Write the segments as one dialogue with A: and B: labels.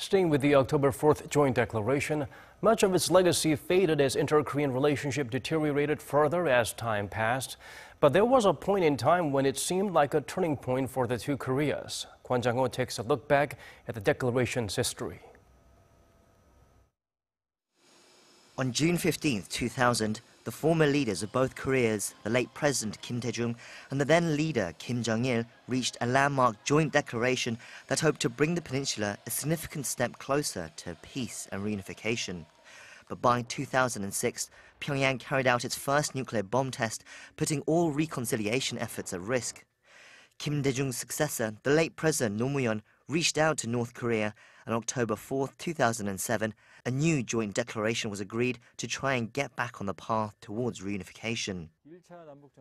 A: Staying with the October 4th joint declaration, much of its legacy faded as inter-Korean relationship deteriorated further as time passed. But there was a point in time when it seemed like a turning point for the two Koreas. Kwon Jang-ho takes a look back at the declaration's history.
B: On June 15, 2000, the former leaders of both Koreas, the late President Kim Dae-jung and the then leader Kim Jong-il, reached a landmark joint declaration that hoped to bring the peninsula a significant step closer to peace and reunification. But by 2006, Pyongyang carried out its first nuclear bomb test, putting all reconciliation efforts at risk. Kim Dae-jung's successor, the late President Roh Moo-hyun, reached out to North Korea. On October 4, 2007, a new joint declaration was agreed to try and get back on the path towards reunification.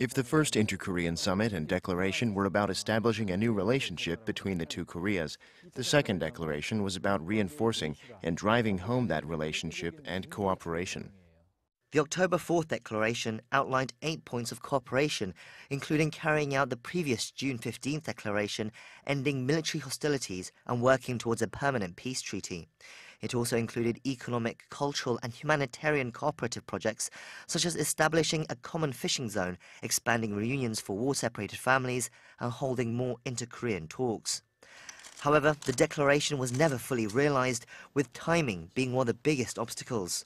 C: If the first inter-Korean summit and declaration were about establishing a new relationship between the two Koreas, the second declaration was about reinforcing and driving home that relationship and cooperation.
B: The October 4th declaration outlined 8 points of cooperation, including carrying out the previous June 15th declaration, ending military hostilities and working towards a permanent peace treaty. It also included economic, cultural and humanitarian cooperative projects, such as establishing a common fishing zone, expanding reunions for war-separated families, and holding more inter-Korean talks. However, the declaration was never fully realized, with timing being one of the biggest obstacles.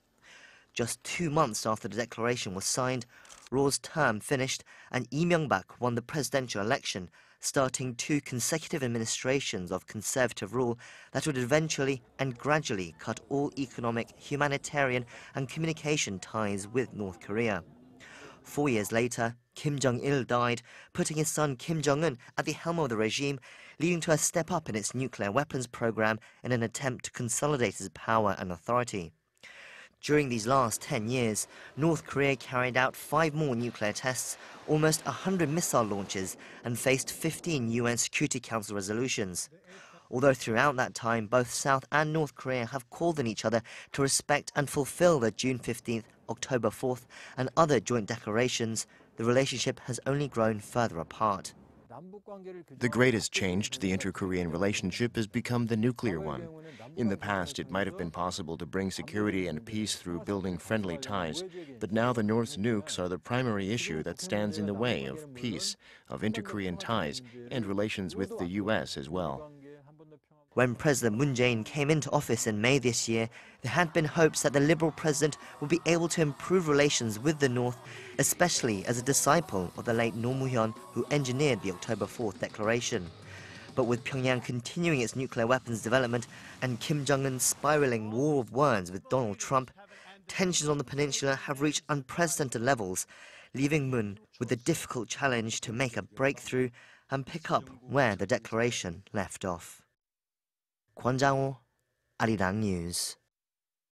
B: Just 2 months after the declaration was signed, Roh's term finished and Lee Myung-bak won the presidential election, starting 2 consecutive administrations of conservative rule that would eventually and gradually cut all economic, humanitarian and communication ties with North Korea. 4 years later, Kim Jong-il died, putting his son Kim Jong-un at the helm of the regime, leading to a step up in its nuclear weapons program in an attempt to consolidate its power and authority. During these last 10 years, North Korea carried out 5 more nuclear tests, almost 100 missile launches, and faced 15 UN Security Council resolutions. Although throughout that time, both South and North Korea have called on each other to respect and fulfill the June 15th, October 4th, and other joint declarations, the relationship has only grown further apart.
C: The greatest change to the inter-Korean relationship has become the nuclear one. In the past, it might have been possible to bring security and peace through building friendly ties, but now the North's nukes are the primary issue that stands in the way of peace, of inter-Korean ties, and relations with the U.S. as well.
B: When President Moon Jae-in came into office in May this year, there had been hopes that the Liberal president would be able to improve relations with the North, especially as a disciple of the late Roh Moo-hyun, who engineered the October 4th declaration. But with Pyongyang continuing its nuclear weapons development and Kim Jong-un spiraling war of words with Donald Trump, tensions on the peninsula have reached unprecedented levels, leaving Moon with the difficult challenge to make a breakthrough and pick up where the declaration left off. Kwon Jang-ho, Arirang News.